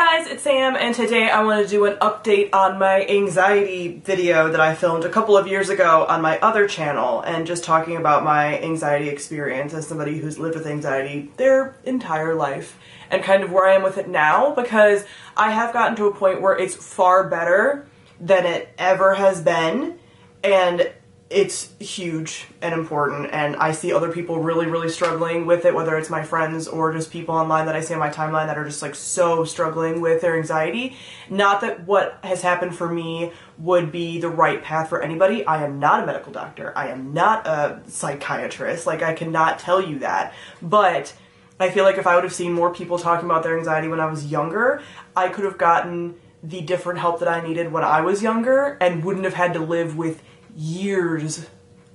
guys, it's Sam, and today I want to do an update on my anxiety video that I filmed a couple of years ago on my other channel, and just talking about my anxiety experience as somebody who's lived with anxiety their entire life, and kind of where I am with it now, because I have gotten to a point where it's far better than it ever has been, and it's huge and important, and I see other people really struggling with it, whether it's my friends or just people online that I see on my timeline that are just like so struggling with their anxiety. Not that what has happened for me would be the right path for anybody. I am not a medical doctor. I am not a psychiatrist. Like, I cannot tell you that. But I feel like if I would have seen more people talking about their anxiety when I was younger, I could have gotten the different help that I needed when I was younger and wouldn't have had to live with years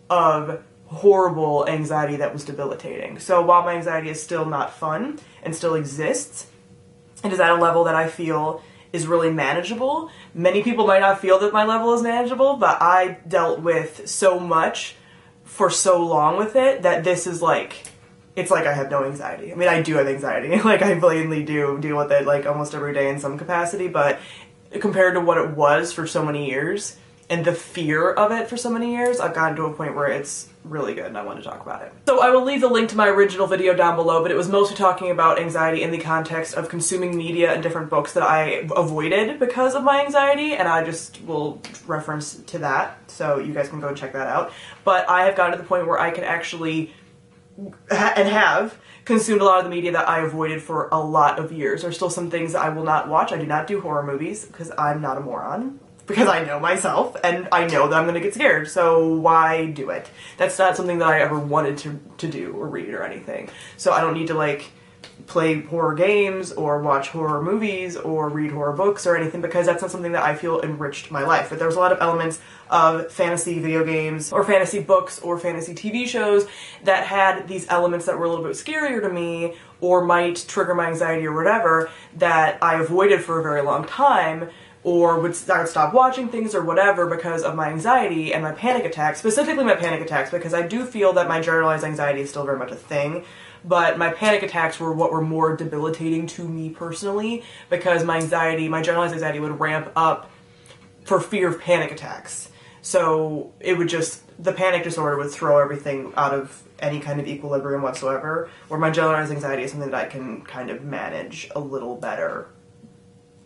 of horrible anxiety that was debilitating. So while my anxiety is still not fun and still exists, it is at a level that I feel is really manageable. Many people might not feel that my level is manageable, but I dealt with so much for so long with it that this is like, it's like I have no anxiety. I mean, I do have anxiety. Like, I blatantly do deal with it like almost every day in some capacity, but compared to what it was for so many years, and the fear of it for so many years, I've gotten to a point where it's really good and I want to talk about it. So I will leave the link to my original video down below, but it was mostly talking about anxiety in the context of consuming media and different books that I avoided because of my anxiety, and I just will reference to that, so you guys can go and check that out. But I have gotten to the point where I can actually, and have, consumed a lot of the media that I avoided for a lot of years. There's still some things that I will not watch. I do not do horror movies because I'm not a moron. Because I know myself, and I know that I'm gonna get scared, so why do it? That's not something that I ever wanted to do or read or anything. So I don't need to like play horror games or watch horror movies or read horror books or anything, because that's not something that I feel enriched my life. But there's a lot of elements of fantasy video games or fantasy books or fantasy TV shows that had these elements that were a little bit scarier to me or might trigger my anxiety or whatever, that I avoided for a very long time, or I would stop watching things or whatever because of my anxiety and my panic attacks, specifically my panic attacks, because I do feel that my generalized anxiety is still very much a thing, but my panic attacks were what were more debilitating to me personally, because my generalized anxiety would ramp up for fear of panic attacks. So it would just, the panic disorder would throw everything out of any kind of equilibrium whatsoever, where my generalized anxiety is something that I can kind of manage a little better,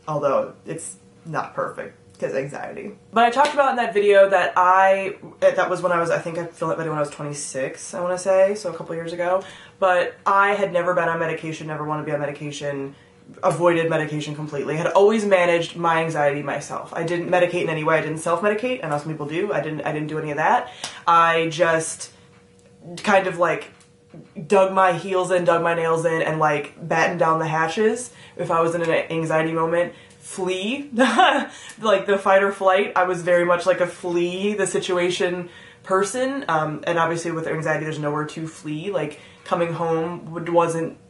although it's not perfect because anxiety. But I talked about in that video that that was when I think I filmed that video when I was 26, I want to say, so a couple years ago. But I had never been on medication, never wanted to be on medication, avoided medication completely, had always managed my anxiety myself. I didn't medicate in any way. I didn't self-medicate. I know some people do. I didn't do any of that. I just kind of like dug my heels in, dug my nails in, and like battened down the hatches. If I was in an anxiety moment, flee, like the fight or flight. I was very much like a flee the situation person, and obviously with anxiety there's nowhere to flee. Like, coming home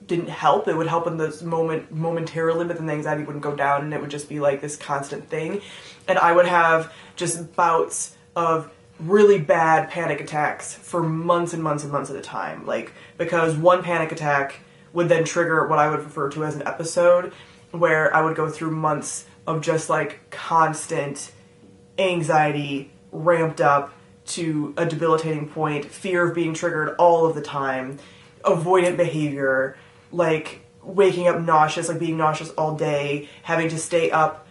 didn't help. It would help in this moment momentarily, but then the anxiety wouldn't go down, and it would just be like this constant thing. And I would have just bouts of really bad panic attacks for months and months and months at a time, like, because one panic attack would then trigger what I would refer to as an episode, where I would go through months of just like constant anxiety ramped up to a debilitating point, fear of being triggered all of the time, avoidant behavior, like waking up nauseous, like being nauseous all day, having to stay up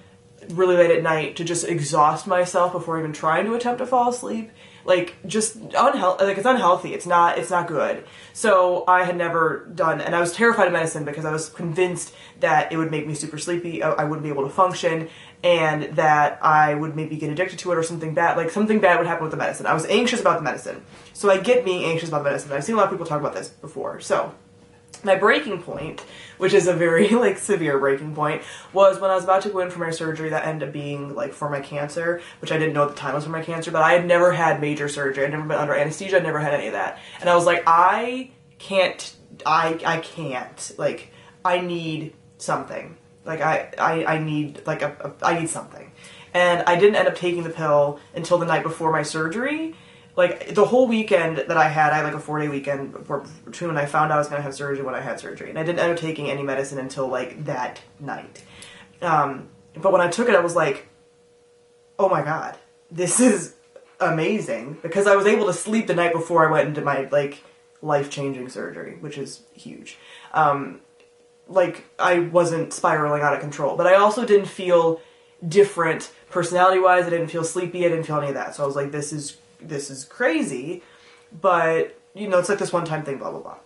really late at night to just exhaust myself before even trying to attempt to fall asleep. Like, just unhealthy. Like, it's unhealthy. It's not good. So I had never done, and I was terrified of medicine because I was convinced that it would make me super sleepy, I wouldn't be able to function, and that I would maybe get addicted to it or something bad. Like, something bad would happen with the medicine. I was anxious about the medicine. So I get being anxious about medicine. I've seen a lot of people talk about this before. So my breaking point, which is a very like severe breaking point, was when I was about to go in for my surgery that ended up being like for my cancer, which I didn't know at the time was for my cancer, but I had never had major surgery. I'd never been under anesthesia. I'd never had any of that. And I was like, I can't, like, I need something. Like, I need, like, I need something. And I didn't end up taking the pill until the night before my surgery. Like, the whole weekend that I had like a 4-day weekend between when I found out I was going to have surgery and when I had surgery. And I didn't end up taking any medicine until, like, that night. But when I took it, I was like, oh my God, this is amazing, because I was able to sleep the night before I went into my, like, life-changing surgery, which is huge. Like, I wasn't spiraling out of control, but I also didn't feel different personality-wise. I didn't feel sleepy. I didn't feel any of that. So I was like, this is crazy, but, you know, it's like this one-time thing, blah, blah, blah.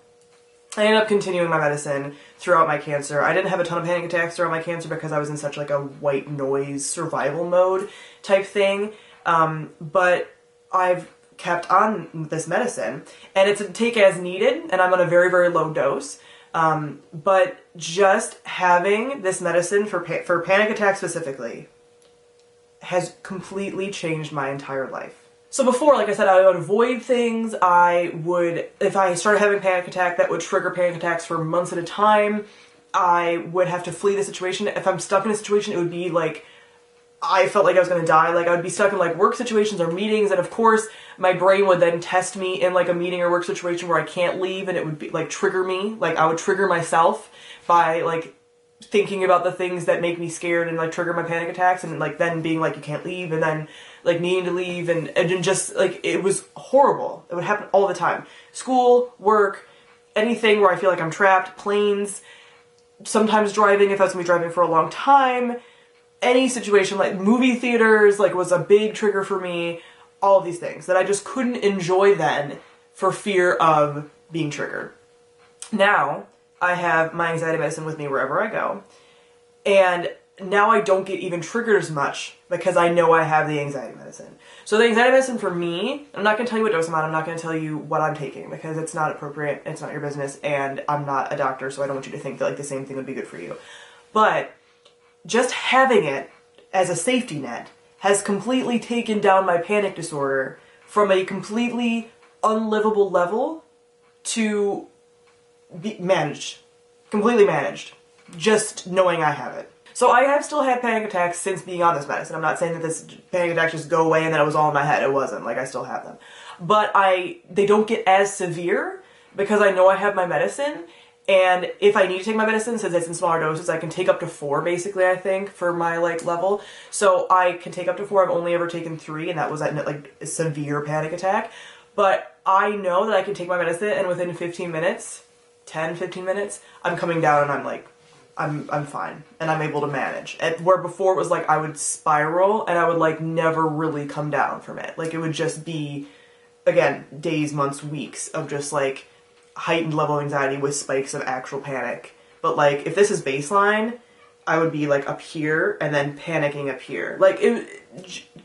I ended up continuing my medicine throughout my cancer. I didn't have a ton of panic attacks throughout my cancer because I was in such like a white noise survival mode type thing. But I've kept on this medicine, and it's a take as needed, and I'm on a very, very low dose. But just having this medicine for panic attacks specifically has completely changed my entire life. So before, like I said, I would avoid things. I would, if I started having a panic attack that would trigger panic attacks for months at a time, I would have to flee the situation. If I'm stuck in a situation, it would be like, I felt like I was going to die. Like, I would be stuck in like work situations or meetings, and of course my brain would then test me in like a meeting or work situation where I can't leave, and it would be like trigger me. Like, I would trigger myself by like thinking about the things that make me scared and like trigger my panic attacks, and like then being like, you can't leave, and then like needing to leave, and just like, it was horrible. It would happen all the time. School, work, anything where I feel like I'm trapped, planes, sometimes driving if I was going to be driving for a long time, any situation, like movie theaters, like was a big trigger for me. All of these things that I just couldn't enjoy then for fear of being triggered. Now I have my anxiety medicine with me wherever I go, and now I don't get even triggered as much because I know I have the anxiety medicine. So the anxiety medicine for me, I'm not going to tell you what dose I'm on, I'm not going to tell you what I'm taking because it's not appropriate, it's not your business, and I'm not a doctor, so I don't want you to think that like the same thing would be good for you. But just having it as a safety net has completely taken down my panic disorder from a completely unlivable level to be managed. Completely managed. Just knowing I have it. So I have still had panic attacks since being on this medicine. I'm not saying that this panic attacks just go away and that it was all in my head. It wasn't. Like, I still have them. But they don't get as severe because I know I have my medicine. And if I need to take my medicine, since it's in smaller doses, I can take up to 4, basically, I think, for my, like, level. So I can take up to 4. I've only ever taken 3, and that was at, like, a severe panic attack. But I know that I can take my medicine, and within 15 minutes, 10, 15 minutes, I'm coming down and I'm like, I'm fine, and I'm able to manage. Where before it was like I would spiral, and I would, like, never really come down from it. Like, it would just be, again, days, months, weeks of just, like, heightened level of anxiety with spikes of actual panic. But like, if this is baseline, I would be like up here and then panicking up here. Like, it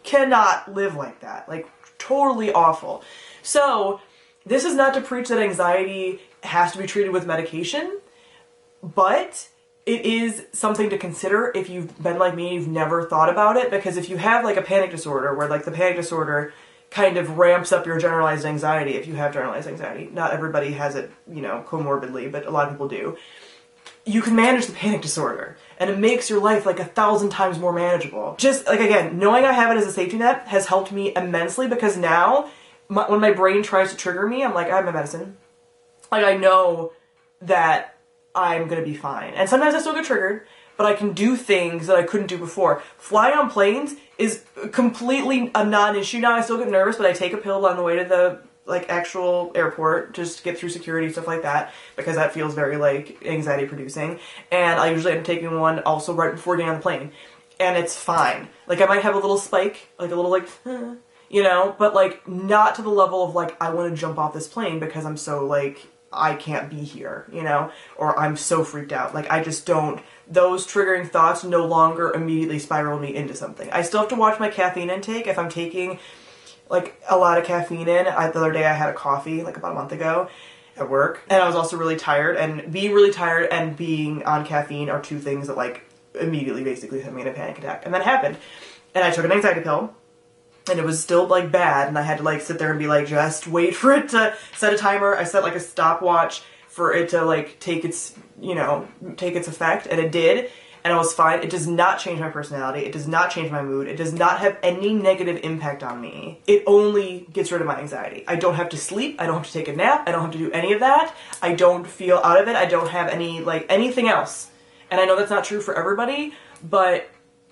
cannot live like that. Like, totally awful. So this is not to preach that anxiety has to be treated with medication, but it is something to consider if you've been like me and you've never thought about it. Because if you have like a panic disorder where like the panic disorder kind of ramps up your generalized anxiety, if you have generalized anxiety. Not everybody has it, you know, comorbidly, but a lot of people do. You can manage the panic disorder, and it makes your life like 1,000 times more manageable. Just, like, again, knowing I have it as a safety net has helped me immensely, because now, when my brain tries to trigger me, I'm like, I have my medicine. Like, I know that I'm gonna be fine. And sometimes I still get triggered, but I can do things that I couldn't do before. Flying on planes is completely a non-issue now. I still get nervous, but I take a pill on the way to the, like, actual airport just to get through security, stuff like that, because that feels very, like, anxiety producing. And I usually end up taking one also right before getting on the plane. And it's fine. Like, I might have a little spike, like a little, like, you know, but, like, not to the level of, like, I want to jump off this plane because I'm so, like, I can't be here, you know, or I'm so freaked out. Like, I just don't, those triggering thoughts no longer immediately spiral me into something. I still have to watch my caffeine intake. If I'm taking, like, a lot of caffeine in, the other day I had a coffee, like, about a month ago at work, and I was also really tired, and being really tired and being on caffeine are two things that, like, immediately basically put me in a panic attack. And that happened. And I took an anxiety pill, and it was still, like, bad, and I had to, like, sit there and be like, just wait for it to set a timer. I set, like, a stopwatch for it to, like, take its, you know, take its effect, and it did, and I was fine. It does not change my personality. It does not change my mood. It does not have any negative impact on me. It only gets rid of my anxiety. I don't have to sleep. I don't have to take a nap. I don't have to do any of that. I don't feel out of it. I don't have any, like, anything else. And I know that's not true for everybody, but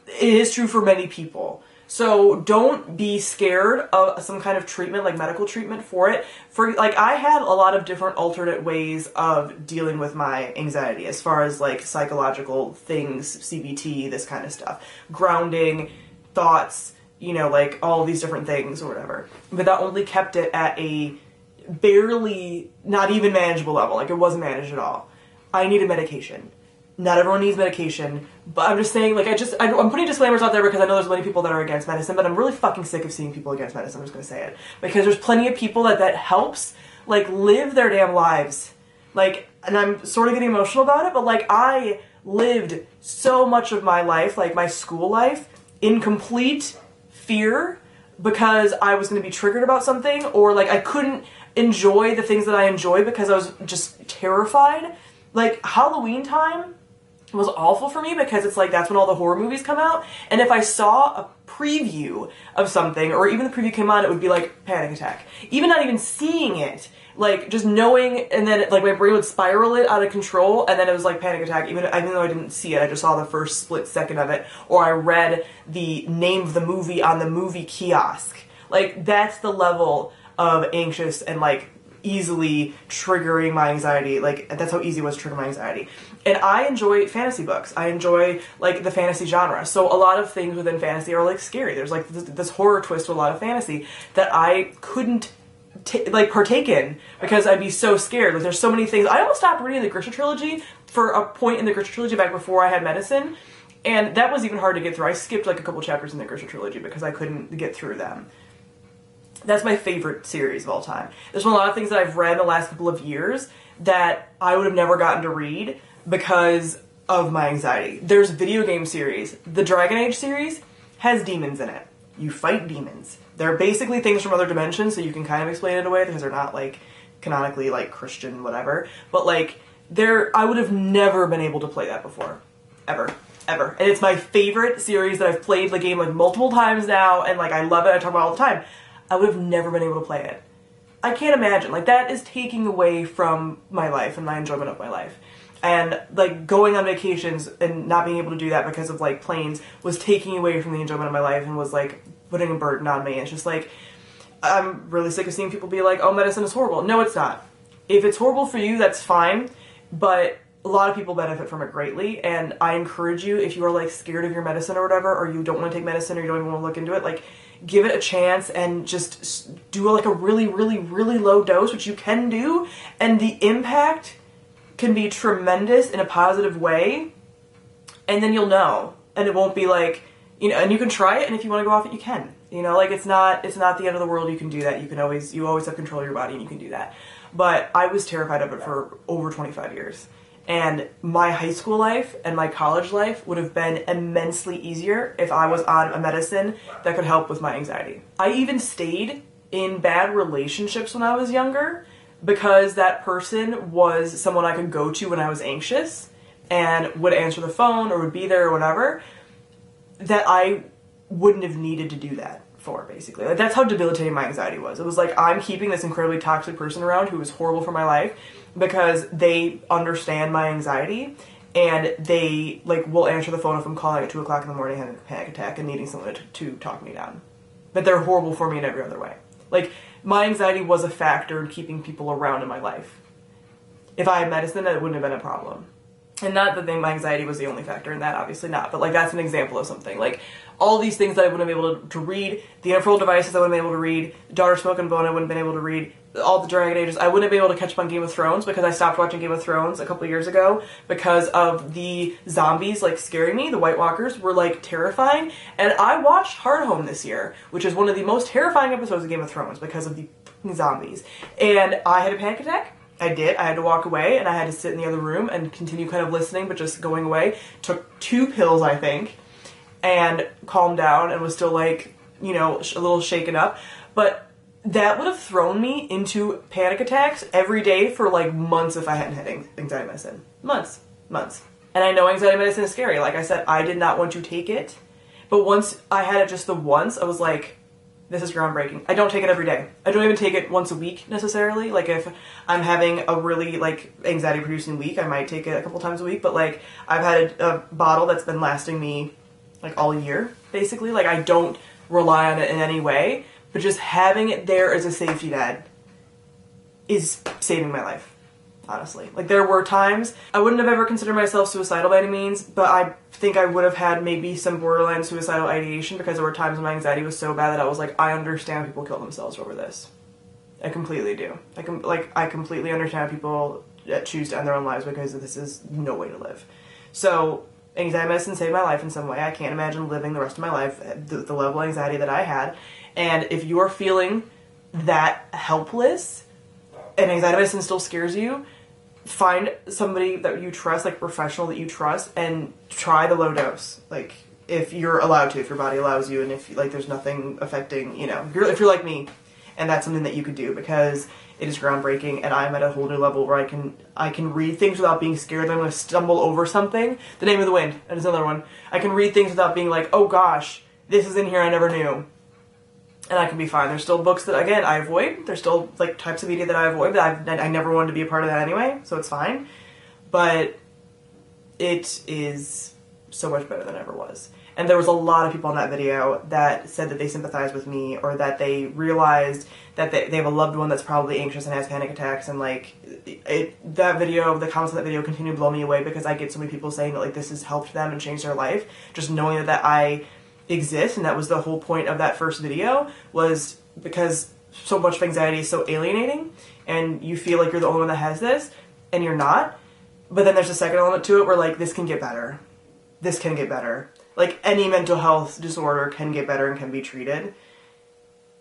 it is true for many people. So don't be scared of some kind of treatment, like medical treatment for it. Like, I had a lot of different alternate ways of dealing with my anxiety as far as like psychological things, CBT, this kind of stuff, grounding, thoughts, you know, like all these different things or whatever. But that only kept it at a barely, not even manageable level. Like, it wasn't managed at all. I needed medication. Not everyone needs medication, but I'm just saying, like, I'm putting disclaimers out there because I know there's many people that are against medicine, but I'm really fucking sick of seeing people against medicine. I'm just gonna say it. Because there's plenty of people that helps, like, live their damn lives. Like, and I'm sort of getting emotional about it, but, like, I lived so much of my life, like, my school life, in complete fear because I was gonna be triggered about something, or, like, I couldn't enjoy the things that I enjoy because I was just terrified. Like, Halloween time was awful for me because it's like that's when all the horror movies come out, and if I saw a preview of something, or even the preview came on, it would be like panic attack. Even not even seeing it, like just knowing, and then like my brain would spiral it out of control, and then it was like panic attack, even though I didn't see it. I just saw the first split second of it, or I read the name of the movie on the movie kiosk. Like, that's the level of anxious and like easily triggering my anxiety. Like, that's how easy it was to trigger my anxiety. And I enjoy fantasy books. I enjoy like the fantasy genre. So a lot of things within fantasy are like scary. There's like this horror twist to a lot of fantasy that I couldn't like partake in because I'd be so scared. Like, there's so many things. I almost stopped reading the Grisha trilogy for a point in the Grisha trilogy back before I had medicine, and that was even hard to get through. I skipped like a couple chapters in the Grisha trilogy because I couldn't get through them. That's my favorite series of all time. There's been a lot of things that I've read in the last couple of years that I would have never gotten to read because of my anxiety. There's a video game series. The Dragon Age series has demons in it. You fight demons. They're basically things from other dimensions, so you can kind of explain it away because they're not like canonically like Christian whatever. But like, I would have never been able to play that before. Ever. Ever. And it's my favorite series that I've played the game like multiple times now, and like I love it. I talk about it all the time. I would have never been able to play it. I can't imagine. Like, that is taking away from my life and my enjoyment of my life. And, like, going on vacations and not being able to do that because of, like, planes was taking away from the enjoyment of my life and was, like, putting a burden on me. It's just, like, I'm really sick of seeing people be like, oh, medicine is horrible. No, it's not. If it's horrible for you, that's fine. But a lot of people benefit from it greatly. And I encourage you, if you are, like, scared of your medicine or whatever, or you don't want to take medicine or you don't even want to look into it, like, give it a chance and just do like a really, really, really low dose, which you can do, and the impact can be tremendous in a positive way, and then you'll know, and it won't be like, you know, and you can try it, and if you want to go off it, you can, you know, like, it's not the end of the world. You can do that. You always have control of your body, and you can do that. But I was terrified of it for over 25 years. And my high school life and my college life would have been immensely easier if I was on a medicine that could help with my anxiety. I even stayed in bad relationships when I was younger because that person was someone I could go to when I was anxious and would answer the phone or would be there or whatever, that I wouldn't have needed to do that for, basically. Like, that's how debilitating my anxiety was. It was like, I'm keeping this incredibly toxic person around who is horrible for my life because they understand my anxiety, and they, like, will answer the phone if I'm calling at 2 o'clock in the morning having a panic attack and needing someone to talk me down. But they're horrible for me in every other way. Like, my anxiety was a factor in keeping people around in my life. If I had medicine, it wouldn't have been a problem. And not that my anxiety was the only factor in that, obviously not, but like, that's an example of something. Like, all these things that I wouldn't have been able to read, the integral devices I wouldn't have been able to read, Daughter Smoke and Bone I wouldn't have been able to read, all the Dragon Ages, I wouldn't have been able to catch up on Game of Thrones because I stopped watching Game of Thrones a couple years ago because of the zombies, like, scaring me. The White Walkers were, like, terrifying. And I watched Hard Home this year, which is one of the most terrifying episodes of Game of Thrones because of the zombies. And I had a panic attack. I did. I had to walk away, and I had to sit in the other room and continue kind of listening, but just going away. Took 2 pills, I think, and calmed down and was still, like, you know, a little shaken up. But that would have thrown me into panic attacks every day for, like, months if I hadn't had anxiety medicine. Months. And I know anxiety medicine is scary. Like I said, I did not want to take it. But once I had it just the once, I was like, This is groundbreaking. I don't take it every day. I don't even take it once a week necessarily. Like if I'm having a really like anxiety producing week, I might take it a couple times a week, but like I've had a bottle that's been lasting me like all year basically. Like I don't rely on it in any way, but just having it there as a safety net is saving my life. Honestly. Like there were times I wouldn't have ever considered myself suicidal by any means, but I think I would have had maybe some borderline suicidal ideation because there were times when my anxiety was so bad that I was like, I understand people kill themselves over this. I completely do. I completely understand people that choose to end their own lives because this is no way to live. So anxiety medicine saved my life in some way. I can't imagine living the rest of my life at the level of anxiety that I had. And if you are feeling that helpless and anxiety medicine still scares you, find somebody that you trust, like a professional that you trust, and try the low dose. Like, if you're allowed to, if your body allows you, and if, like, there's nothing affecting, you know, if you're like me, and that's something that you could do, because it is groundbreaking, and I'm at a whole new level where I can read things without being scared that I'm going to stumble over something. The Name of the Wind, that is another one. I can read things without being like, oh gosh, this is in here I never knew. And I can be fine. There's still books that, again, I avoid. There's still, like, types of media that I avoid, but I never wanted to be a part of that anyway, so it's fine. But it is so much better than it ever was. And there was a lot of people in that video that said that they sympathized with me, or that they realized that they have a loved one that's probably anxious and has panic attacks, and, like, that video, the comments on that video continue to blow me away because I get so many people saying that, like, this has helped them and changed their life. Just knowing that I exist, and that was the whole point of that first video, was because so much of anxiety is so alienating and you feel like you're the only one that has this and you're not. But then there's a second element to it where, like, this can get better. This can get better. Like, any mental health disorder can get better and can be treated.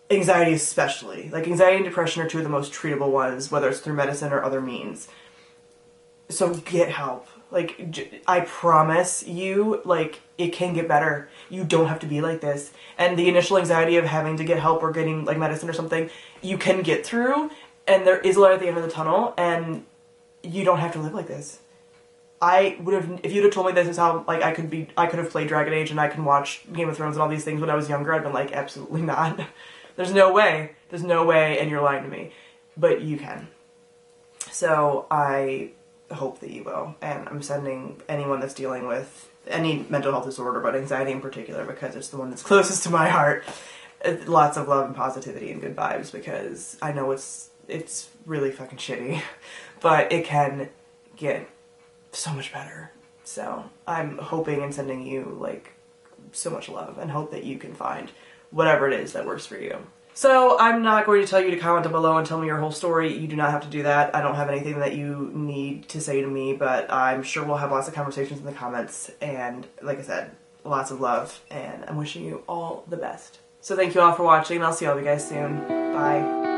Anxiety especially. Like, anxiety and depression are two of the most treatable ones, whether it's through medicine or other means. So get help. Like, I promise you, like, it can get better. You don't have to be like this. And the initial anxiety of having to get help or getting, like, medicine or something, you can get through, and there is a light at the end of the tunnel, and you don't have to live like this. I would have, if you'd have told me this is how, like, I could have played Dragon Age and I can watch Game of Thrones and all these things when I was younger, I'd been like, absolutely not. There's no way. There's no way, and you're lying to me. But you can. So, I hope that you will, and I'm sending anyone that's dealing with any mental health disorder, but anxiety in particular, because it's the one that's closest to my heart, lots of love and positivity and good vibes, because I know it's really fucking shitty, but it can get so much better. So I'm hoping and sending you, like, so much love, and hope that you can find whatever it is that works for you. So I'm not going to tell you to comment down below and tell me your whole story. You do not have to do that. I don't have anything that you need to say to me, but I'm sure we'll have lots of conversations in the comments. And like I said, lots of love, and I'm wishing you all the best. So thank you all for watching, and I'll see all of you guys soon. Bye.